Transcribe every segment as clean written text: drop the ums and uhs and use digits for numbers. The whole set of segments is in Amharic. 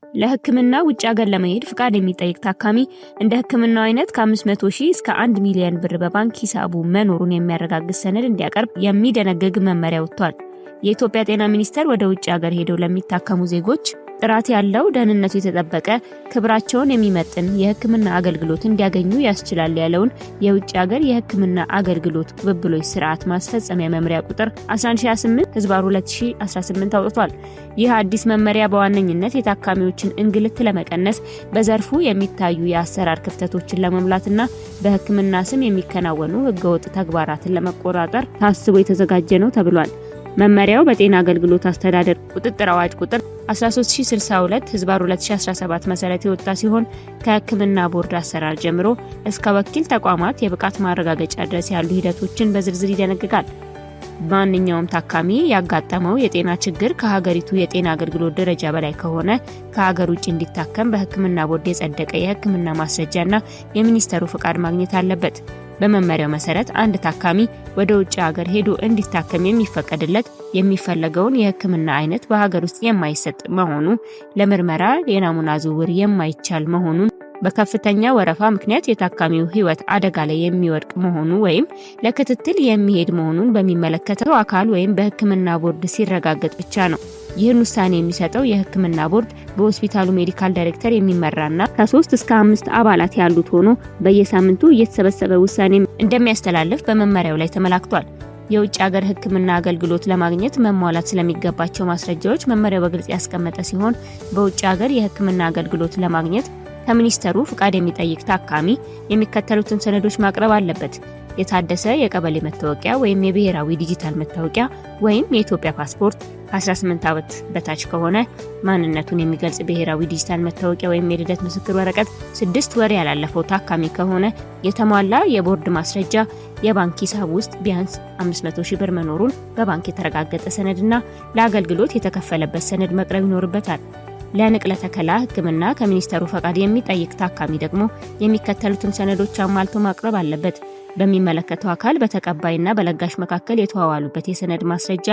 ለህክምና ውጭ ሀገር ለመሄድ ፍቃድ የሚጠይቅ ታካሚ እንደ ህክምናው አይነት ከ500,000 እስከ 1 ሚሊዮን ብር በባንክ ሂሳቡ መኖሩን የሚያረጋግጥ ሰነድ እንዲያቀርብ የሚደነግግ መመሪያ ወጥቷል። የኢትዮጵያ ጤና ሚኒስቴር ወደ ውጭ ሀገር ሄደው ለሚታከሙ ዜጎች ጥራት ያለው ደህንነቱ የተጠበቀ ክብራቸውን የሚመጥን የህክምና አገልግሎት እንዲያገኙ ያስችላል ያለውን የውጭ ሀገር የህክምና አገልግሎት ቅብብሎች ስርዓት ማስፈጸሚያ መመሪያ ቁጥር 1128/2018 አውጥቷል። ይህ አዲስ መመሪያ በዋነኝነት የታካሚዎችን እንግልት ለመቀነስ በዘርፉ የሚታዩ የአሰራር ክፍተቶችን ለመሙላትና በህክምና ስም የሚከናወኑ ህገወጥ ተግባራትን ለመቆጣጠር ታስቦ የተዘጋጀ ነው ተብሏል። መመሪያው በጤና አገልግሎት አስተዳደር ቁጥጥር አዋጅ ቁጥር 13062/2017 መሰረት የወጣ ሲሆን ከህክምና ቦርድ አሰራር ጀምሮ እስከ ወኪል ተቋማት የብቃት ማረጋገጫ ድረስ ያሉ ሂደቶችን በዝርዝር ይደነግጋል። ማንኛውም ታካሚ ያጋጠመው የጤና ችግር ከሀገሪቱ የጤና አገልግሎት ደረጃ በላይ ከሆነ ከሀገር ውጭ እንዲታከም በህክምና ቦርድ የጸደቀ የህክምና ማስረጃና የሚኒስቴሩ ፍቃድ ማግኘት አለበት። በመመሪያው መሰረት አንድ ታካሚ ወደ ውጭ ሀገር ሄዶ እንዲታከም የሚፈቀድለት የሚፈለገውን የህክምና አይነት በሀገር ውስጥ የማይሰጥ መሆኑ፣ ለምርመራ የናሙና ዝውውር የማይቻል መሆኑን፣ በከፍተኛ ወረፋ ምክንያት የታካሚው ህይወት አደጋ ላይ የሚወድቅ መሆኑ ወይም ለክትትል የሚሄድ መሆኑን በሚመለከተው አካል ወይም በህክምና ቦርድ ሲረጋገጥ ብቻ ነው። ይህን ውሳኔ የሚሰጠው የህክምና ቦርድ በሆስፒታሉ ሜዲካል ዳይሬክተር የሚመራና ከ3 እስከ 5 አባላት ያሉት ሆኖ በየሳምንቱ እየተሰበሰበ ውሳኔ እንደሚያስተላልፍ በመመሪያው ላይ ተመላክቷል። የውጭ ሀገር ህክምና አገልግሎት ለማግኘት መሟላት ስለሚገባቸው ማስረጃዎች መመሪያው በግልጽ ያስቀመጠ ሲሆን በውጭ ሀገር የህክምና አገልግሎት ለማግኘት ከሚኒስቴሩ ፍቃድ የሚጠይቅ ታካሚ የሚከተሉትን ሰነዶች ማቅረብ አለበት። የታደሰ የቀበሌ መታወቂያ ወይም የብሔራዊ ዲጂታል መታወቂያ ወይም የኢትዮጵያ ፓስፖርት፣ ከ18 ዓመት በታች ከሆነ ማንነቱን የሚገልጽ ብሔራዊ ዲጂታል መታወቂያ ወይም የልደት ምስክር ወረቀት፣ 6 ወር ያላለፈው ታካሚ ከሆነ የተሟላ የቦርድ ማስረጃ፣ የባንክ ሂሳብ ውስጥ ቢያንስ 500,000 ብር መኖሩን በባንክ የተረጋገጠ ሰነድና ለአገልግሎት የተከፈለበት ሰነድ መቅረብ ይኖርበታል። ለንቅለ ተከላ ህክምና ከሚኒስቴሩ ፈቃድ የሚጠይቅ ታካሚ ደግሞ የሚከተሉትን ሰነዶች አሟልቶ ማቅረብ አለበት። በሚመለከተው አካል በተቀባይና በለጋሽ መካከል የተዋዋሉበት የሰነድ ማስረጃ፣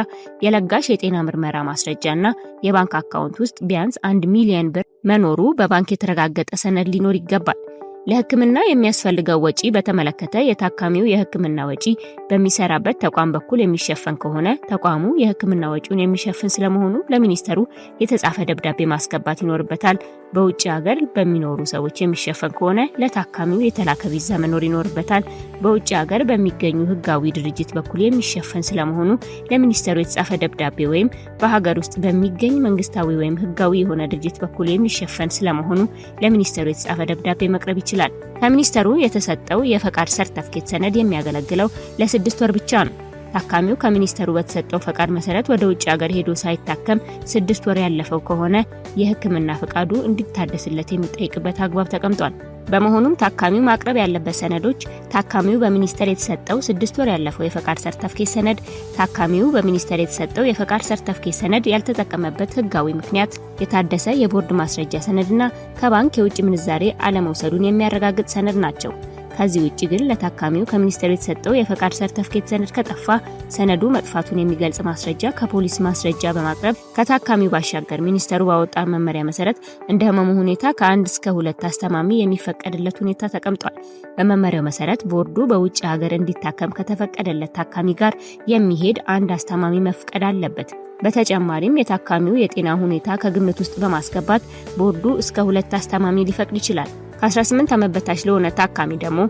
የለጋሽ የጤና ምርመራ ማስረጃና የባንክ አካውንት ውስጥ ቢያንስ 1 ሚሊዮን ብር መኖሩ በባንክ የተረጋገጠ ሰነድ ሊኖር ይገባል። ለህክምና የሚያስፈልገው ወጪ በተመለከተ የታካሚው የህክምና ወጪ በሚሰራበት ተቋም በኩል የሚሸፈን ከሆነ ተቋሙ የህክምና ወጪውን የሚሸፍን ስለመሆኑ ለሚኒስቴሩ የተጻፈ ደብዳቤ ማስገባት ይኖርበታል። በውጭ ሀገር በሚኖሩ ሰዎች የሚሸፈን ከሆነ ለታካሚው የተላከ ቪዛ መኖር ይኖርበታል። በውጭ ሀገር በሚገኙ ህጋዊ ድርጅት በኩል የሚሸፈን ስለመሆኑ ለሚኒስቴሩ የተጻፈ ደብዳቤ ወይም በሀገር ውስጥ በሚገኝ መንግስታዊ ወይም ህጋዊ የሆነ ድርጅት በኩል የሚሸፈን ስለመሆኑ ለሚኒስቴሩ የተጻፈ ደብዳቤ መቅረብ ይችላል። ከሚኒስቴሩ የተሰጠው የፈቃድ ሰርተፍኬት ሰነድ የሚያገለግለው ለ6 ወር ብቻ ነው። ታካሚው ከሚኒስቴሩ በተሰጠው ፈቃድ መሰረት ወደ ውጭ ሀገር ሄዶ ሳይታከም 6 ወር ያለፈው ከሆነ የህክምና ፈቃዱ እንዲታደስለት የሚጠይቅበት አግባብ ተቀምጧል። በመሆኑም ታካሚው ማቅረብ ያለበት ሰነዶች ታካሚው በሚኒስቴር የተሰጠው 6 ወር ያለፈው የፈቃድ ሰርተፍኬት ሰነድ፣ ታካሚው በሚኒስቴር የተሰጠው የፈቃድ ሰርተፍኬት ሰነድ ያልተጠቀመበት ህጋዊ ምክንያት፣ የታደሰ የቦርድ ማስረጃ ሰነድና ከባንክ የውጭ ምንዛሬ አለመውሰዱን የሚያረጋግጥ ሰነድ ናቸው። ከዚህ ውጪ ግን ለታካሚው ከሚኒስቴሩ የተሰጠው የፈቃድ ሰርተፍኬት ሰነድ ከጠፋ ሰነዱ መጥፋቱን የሚገልጽ ማስረጃ ከፖሊስ ማስረጃ በማቅረብ ከታካሚው ባሻገር ሚኒስቴሩ ባወጣው መመሪያ መሰረት እንደ ህመሙ ሁኔታ ከ1 እስከ 2 አስተማሚ የሚፈቀድለት ሁኔታ ተቀምጧል። በመመሪያው መሰረት ቦርዱ በውጭ ሀገር እንዲታከም ከተፈቀደለት ታካሚ ጋር የሚሄድ አንድ አስተማሚ መፍቀድ አለበት። በተጨማሪም የታካሚው የጤና ሁኔታ ከግምት ውስጥ በማስገባት ቦርዱ እስከ 2 አስተማሚ ሊፈቅድ ይችላል። ከ18 ዓመት በታች ለሆነ ታካሚ ደግሞ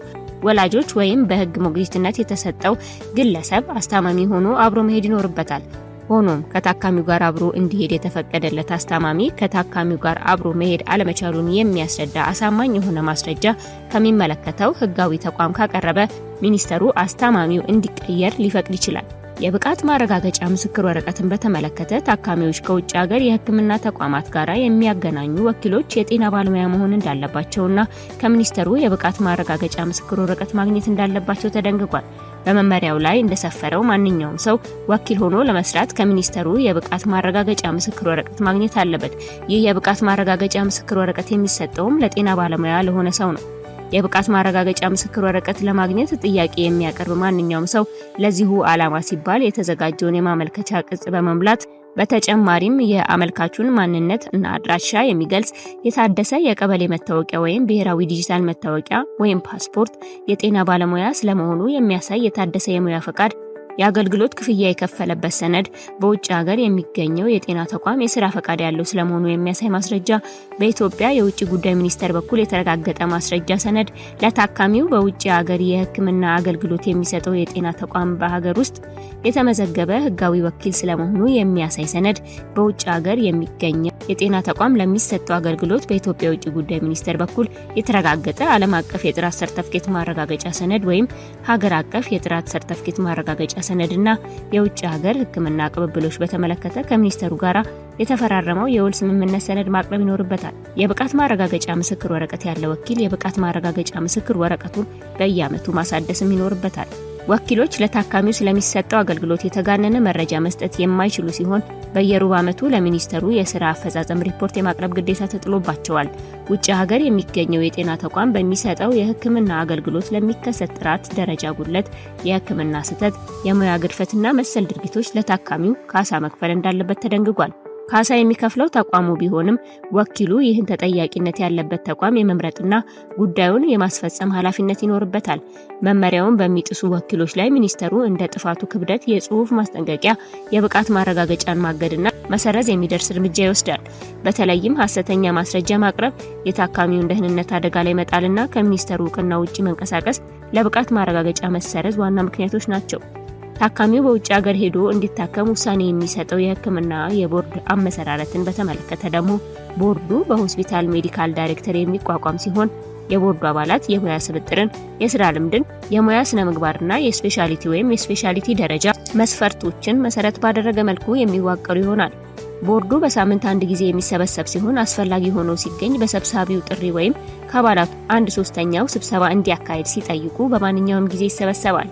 ወላጆች ወይም በህግ ሞግዚትነት የተሰጠው ግለሰብ አስተማሚ ሆኖ አብሮ መሄድ ይኖርበታል። ሆኖም ከታካሚው ጋር አብሮ እንዲሄድ የተፈቀደለት አስተማሚ ከታካሚው ጋር አብሮ መሄድ አለመቻሉን የሚያስረዳ አሳማኝ የሆነ ማስረጃ ከሚመለከተው ህጋዊ ተቋም ካቀረበ ሚኒስቴሩ አስተማሚው እንዲቀየር ሊፈቅድ ይችላል። የብቃት ማረጋገጫ ምስክር ወረቀትን በተመለከተ ታካሚዎች ከውጭ ሀገር የህክምና ተቋማት ጋር የሚያገናኙ ወኪሎች የጤና ባለሙያ መሆን እንዳለባቸውና ከሚኒስቴሩ የብቃት ማረጋገጫ ምስክር ወረቀት ማግኘት እንዳለባቸው ተደንግጓል። በመመሪያው ላይ እንደሰፈረው ማንኛውም ሰው ወኪል ሆኖ ለመስራት ከሚኒስቴሩ የብቃት ማረጋገጫ ምስክር ወረቀት ማግኘት አለበት። ይህ የብቃት ማረጋገጫ ምስክር ወረቀት የሚሰጠውም ለጤና ባለሙያ ለሆነ ሰው ነው። የብቃት ማረጋገጫ ምስክር ወረቀት ለማግኘት ጥያቄ የሚያቀርብ ማንኛውም ሰው ለዚሁ ዓላማ ሲባል የተዘጋጀውን የማመልከቻ ቅጽ በመሙላት በተጨማሪም የአመልካቹን ማንነት እና አድራሻ የሚገልጽ የታደሰ የቀበሌ መታወቂያ ወይም ብሔራዊ ዲጂታል መታወቂያ ወይም ፓስፖርት፣ የጤና ባለሙያ ስለመሆኑ የሚያሳይ የታደሰ የሙያ ፈቃድ፣ የአገልግሎት ክፍያ የከፈለበት ሰነድ፣ በውጭ ሀገር የሚገኘው የጤና ተቋም የስራ ፈቃድ ያለው ስለመሆኑ የሚያሳይ ማስረጃ፣ በኢትዮጵያ የውጭ ጉዳይ ሚኒስቴር በኩል የተረጋገጠ ማስረጃ ሰነድ፣ ለታካሚው በውጭ ሀገር የሕክምና አገልግሎት የሚሰጠው የጤና ተቋም በሀገር ውስጥ የተመዘገበ ህጋዊ ወኪል ስለመሆኑ የሚያሳይ ሰነድ፣ በውጭ ሀገር የሚገኘው የጤና ተቋም ለሚሰጠው አገልግሎት በኢትዮጵያ የውጭ ጉዳይ ሚኒስቴር በኩል የተረጋገጠ ዓለም አቀፍ የጥራት ሰርተፍኬት ማረጋገጫ ሰነድ ወይም ሀገር አቀፍ የጥራት ሰርተፍኬት ማረጋገጫ ሰነድና የውጭ ሀገር ህክምና ቅብብሎች በተመለከተ ከሚኒስተሩ ጋር የተፈራረመው የውል ስምምነት ሰነድ ማቅረብ ይኖርበታል። የብቃት ማረጋገጫ ምስክር ወረቀት ያለው ወኪል የብቃት ማረጋገጫ ምስክር ወረቀቱን በየዓመቱ ማሳደስም ይኖርበታል። ወኪሎች ለታካሚው ስለሚሰጠው አገልግሎት የተጋነነ መረጃ መስጠት የማይችሉ ሲሆን በየሩብ ዓመቱ ለሚኒስተሩ የስራ አፈጻጸም ሪፖርት የማቅረብ ግዴታ ተጥሎባቸዋል። ውጭ ሀገር የሚገኘው የጤና ተቋም በሚሰጠው የህክምና አገልግሎት ለሚከሰት ጥራት ደረጃ ጉድለት፣ የህክምና ስህተት፣ የሙያ ግድፈትና መሰል ድርጊቶች ለታካሚው ካሳ መክፈል እንዳለበት ተደንግጓል። ካሳ የሚከፍለው ተቋሙ ቢሆንም ወኪሉ ይህን ተጠያቂነት ያለበት ተቋም የመምረጥና ጉዳዩን የማስፈጸም ኃላፊነት ይኖርበታል። መመሪያውን በሚጥሱ ወኪሎች ላይ ሚኒስተሩ እንደ ጥፋቱ ክብደት የጽሁፍ ማስጠንቀቂያ፣ የብቃት ማረጋገጫን ማገድና መሰረዝ የሚደርስ እርምጃ ይወስዳል። በተለይም ሐሰተኛ ማስረጃ ማቅረብ፣ የታካሚውን ደህንነት አደጋ ላይ መጣልና ከሚኒስተሩ እውቅና ውጪ መንቀሳቀስ ለብቃት ማረጋገጫ መሰረዝ ዋና ምክንያቶች ናቸው። ታካሚው በውጭ ሀገር ሄዶ እንዲታከም ውሳኔ የሚሰጠው የህክምና የቦርድ አመሰራረትን በተመለከተ ደግሞ ቦርዱ በሆስፒታል ሜዲካል ዳይሬክተር የሚቋቋም ሲሆን የቦርዱ አባላት የሙያ ስብጥርን፣ የስራ ልምድን፣ የሙያ ስነ ምግባርና የስፔሻሊቲ ወይም የስፔሻሊቲ ደረጃ መስፈርቶችን መሰረት ባደረገ መልኩ የሚዋቀሩ ይሆናል። ቦርዱ በሳምንት አንድ ጊዜ የሚሰበሰብ ሲሆን አስፈላጊ ሆኖ ሲገኝ በሰብሳቢው ጥሪ ወይም ከአባላቱ 1/3 ስብሰባ እንዲያካሄድ ሲጠይቁ በማንኛውም ጊዜ ይሰበሰባል።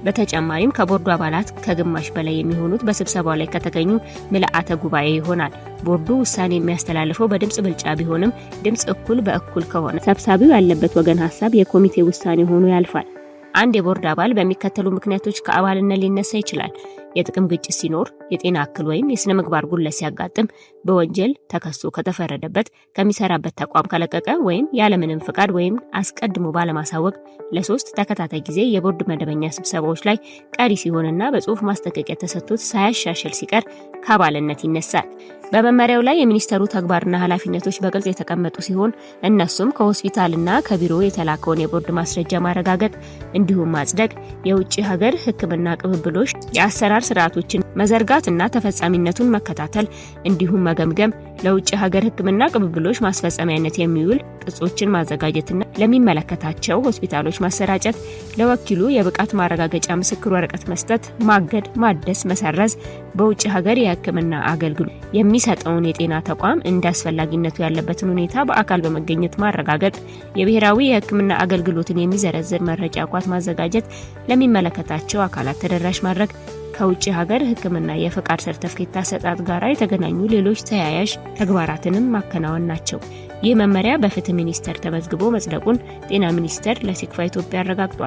በተጨማሪም ከቦርዱ አባላት ከግማሽ በላይ የሚሆኑት በስብሰባው ላይ ከተገኙ ምልአተ ጉባኤ ይሆናል። ቦርዱ ውሳኔ የሚያስተላልፈው በድምጽ ብልጫ ቢሆንም ድምጽ እኩል በእኩል ከሆነ ሰብሳቢው ያለበት ወገን ሀሳብ የኮሚቴ ውሳኔ ሆኖ ያልፋል። አንድ የቦርድ አባል በሚከተሉ ምክንያቶች ከአባልነት ሊነሳ ይችላል። የጥቅም ግጭት ሲኖር፣ የጤና እክል ወይም የስነ ምግባር ጉድለት ሲያጋጥም፣ በወንጀል ተከሶ ከተፈረደበት፣ ከሚሰራበት ተቋም ከለቀቀ ወይም ያለምንም ፍቃድ ወይም አስቀድሞ ባለማሳወቅ ለ3 ተከታታይ ጊዜ የቦርድ መደበኛ ስብሰባዎች ላይ ቀሪ ሲሆንና በጽሁፍ ማስጠንቀቂያ ተሰጥቶት ሳያሻሽል ሲቀር ከአባልነት ይነሳል። በመመሪያው ላይ የሚኒስተሩ ተግባርና ኃላፊነቶች በግልጽ የተቀመጡ ሲሆን እነሱም ከሆስፒታልና ከቢሮ የተላከውን የቦርድ ማስረጃ ማረጋገጥ እንዲሁም ማጽደቅ፣ የውጭ ሀገር ህክምና ቅብብሎች የአሰራር ስርዓቶችን መዘርጋትና ተፈጻሚነቱን መከታተል እንዲሁም መገምገም፣ ለውጭ ሀገር ህክምና ቅብብሎች ማስፈጸሚያነት የሚውል ቅጾችን ማዘጋጀትና ለሚመለከታቸው ሆስፒታሎች ማሰራጨት፣ ለወኪሉ የብቃት ማረጋገጫ ምስክር ወረቀት መስጠት፣ ማገድ፣ ማደስ፣ መሰረዝ፣ በውጭ ሀገር የህክምና አገልግሎት የሚሰጠውን የጤና ተቋም እንደ አስፈላጊነቱ ያለበትን ሁኔታ በአካል በመገኘት ማረጋገጥ፣ የብሔራዊ የህክምና አገልግሎትን የሚዘረዝር መረጃ ቋት ማዘጋጀት፣ ለሚመለከታቸው አካላት ተደራሽ ማድረግ፣ ከውጭ ሀገር ህክምና የፈቃድ ሰርተፍኬት አሰጣጥ ጋር የተገናኙ ሌሎች ተያያዥ ተግባራትንም ማከናወን ናቸው። ይህ መመሪያ በፍትህ ሚኒስቴር ተመዝግቦ መጽደቁን ጤና ሚኒስቴር ለሴክፋ ኢትዮጵያ አረጋግጧል።